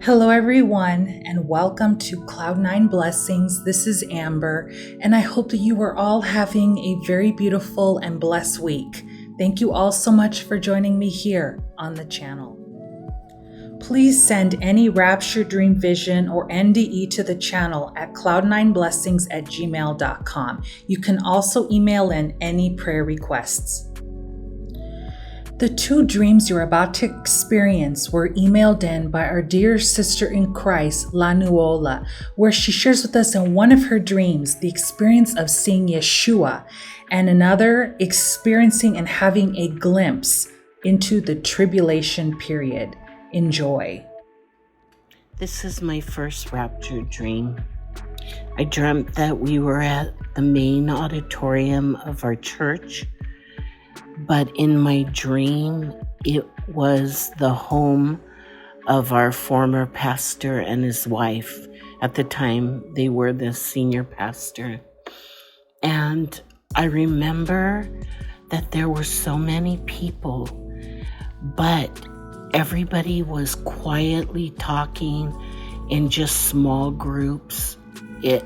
Hello, everyone, and welcome to Cloud9 Blessings. This is Amber, and I hope that you are all having a very beautiful and blessed week. Thank you all so much for joining me here on the channel. Please send any Rapture, Dream, Vision, or NDE to the channel at cloud9blessings@gmail.com. You can also email in any prayer requests. The two dreams you're about to experience were emailed in by our dear sister in Christ, Lanuola, where she shares with us in one of her dreams the experience of seeing Yeshua, and another experiencing and having a glimpse into the tribulation period. Enjoy. This is my first Rapture dream. I dreamt that we were at the main auditorium of our church, but in my dream, it was the home of our former pastor and his wife. At the time, they were the senior pastor. And I remember that there were so many people, but everybody was quietly talking in just small groups,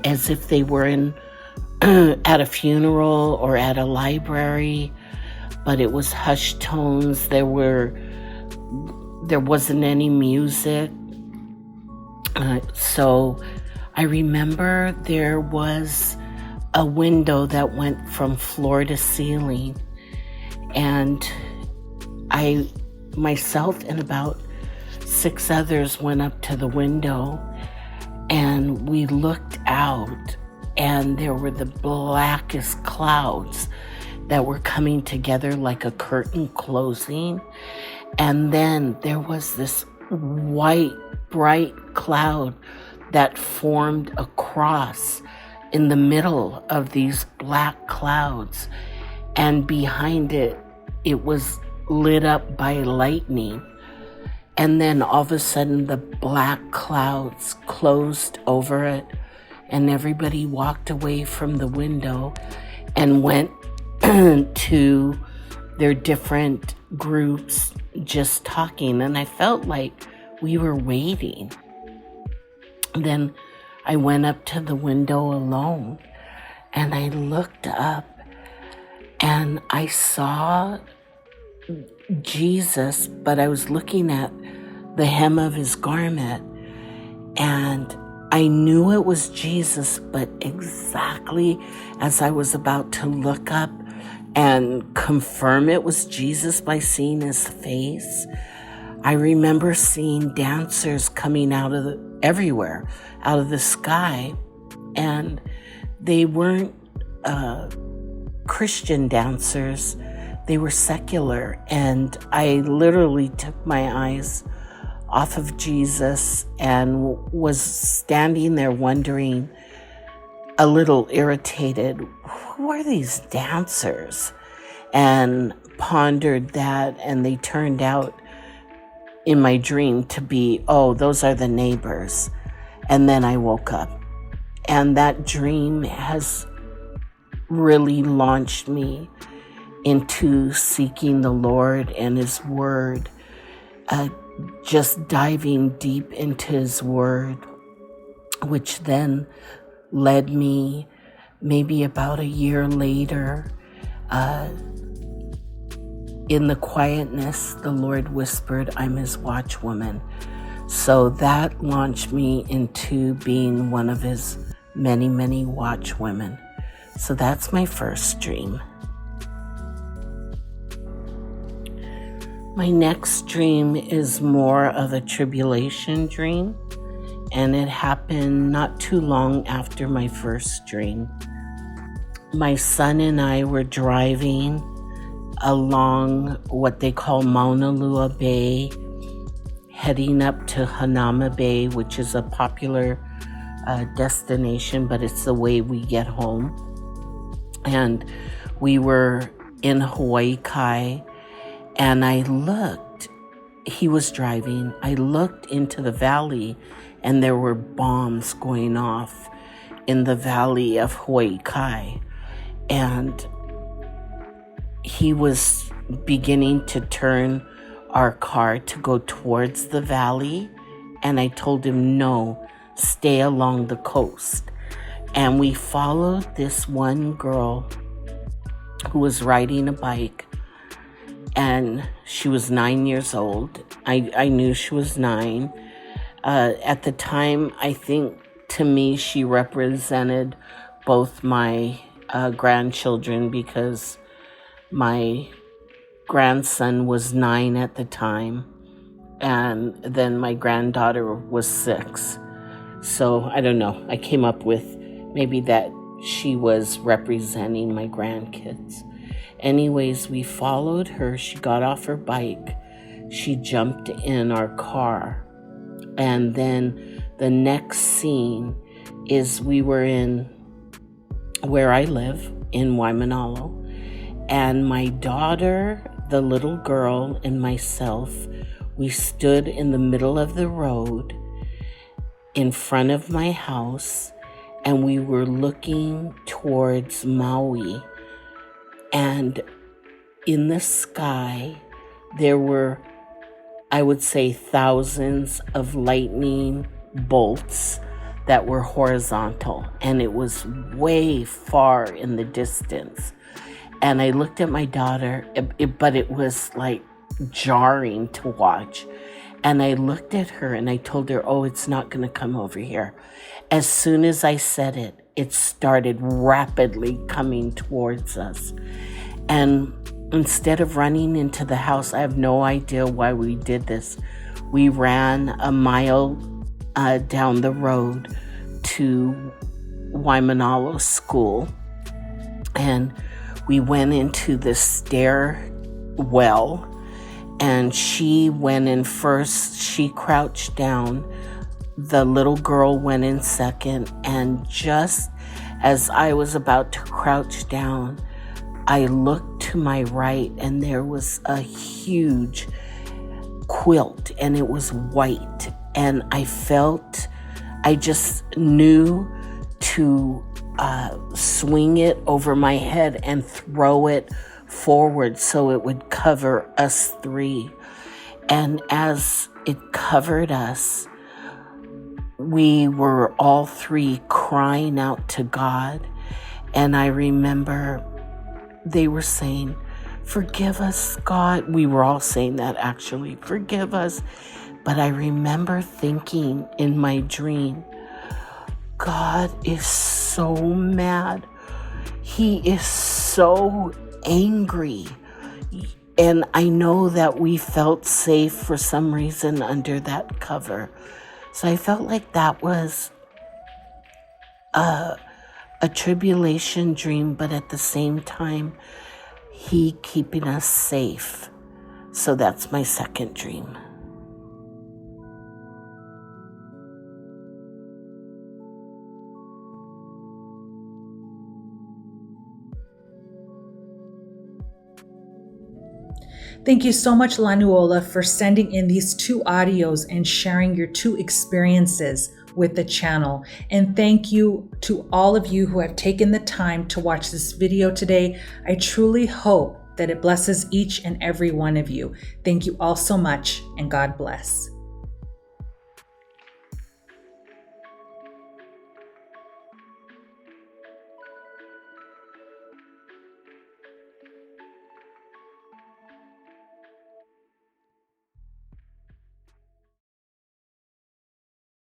as if they were in at a funeral or at a library. But it was hushed tones. There wasn't any music. So I remember there was a window that went from floor to ceiling, and myself and about 6 others went up to the window, and we looked out, and there were the blackest clouds that were coming together like a curtain closing. And then there was this white, bright cloud that formed a cross in the middle of these black clouds. And behind it, it was lit up by lightning. And then all of a sudden, the black clouds closed over it, and everybody walked away from the window and went to their different groups just talking. And I felt like we were waiting. Then I went up to the window alone, and I looked up, and I saw Jesus, but I was looking at the hem of his garment, and I knew it was Jesus, but exactly as I was about to look up and confirm it was Jesus by seeing his face, I remember seeing dancers coming everywhere out of the sky, and they weren't Christian dancers. They were secular, and I literally took my eyes off of Jesus and was standing there wondering, a little irritated, who are these dancers? And pondered that, and they turned out in my dream to be, those are the neighbors. And then I woke up, and that dream has really launched me into seeking the Lord and his word, just diving deep into his word, which then led me maybe about a year later, in the quietness, the Lord whispered, I'm his watchwoman. So that launched me into being one of his many, many watchwomen. So that's my first dream. My next dream is more of a tribulation dream, and it happened not too long after my first dream. My son and I were driving along what they call Mauna Lua Bay, heading up to Hanauma Bay, which is a popular destination, but it's the way we get home. And we were in Hawaii Kai, and he was driving, I looked into the valley, and there were bombs going off in the valley of Hawaii Kai. And he was beginning to turn our car to go towards the valley, And I told him, no, stay along the coast. And we followed this one girl who was riding a bike, and she was 9 years old. I knew she was 9. At the time, I think to me she represented both my grandchildren, because my grandson was 9 at the time, and then my granddaughter was 6. So I don't know. I came up with maybe that she was representing my grandkids. Anyways, we followed her. She got off her bike. She jumped in our car. And then the next scene is we were in where I live in Waimanalo. And my daughter, the little girl, and myself, we stood in the middle of the road in front of my house, and we were looking towards Maui. And in the sky, there were, I would say, thousands of lightning bolts that were horizontal, and it was way far in the distance. And I looked at my daughter, but it was like jarring to watch. And I looked at her and I told her, oh, it's not going to come over here. As soon as I said it, it started rapidly coming towards us. And instead of running into the house, I have no idea why we did this. We ran a mile down the road to Waimanalo School, and we went into the stairwell, and she went in first. She crouched down. The little girl went in second, and just as I was about to crouch down, I looked to my right, and there was a huge quilt, and it was white, and I just knew to swing it over my head and throw it forward so it would cover us 3. And as it covered us, we were all 3 crying out to God. And I remember they were saying, forgive us, God. We were all saying that, actually, forgive us. But I remember thinking in my dream, God is so mad. He is so angry. And I know that we felt safe for some reason under that cover. So I felt like that was a tribulation dream, but at the same time, He keeping us safe. So that's my second dream. Thank you so much, Lanuola, for sending in these 2 audios and sharing your 2 experiences with the channel. And thank you to all of you who have taken the time to watch this video today. I truly hope that it blesses each and every one of you. Thank you all so much, and God bless.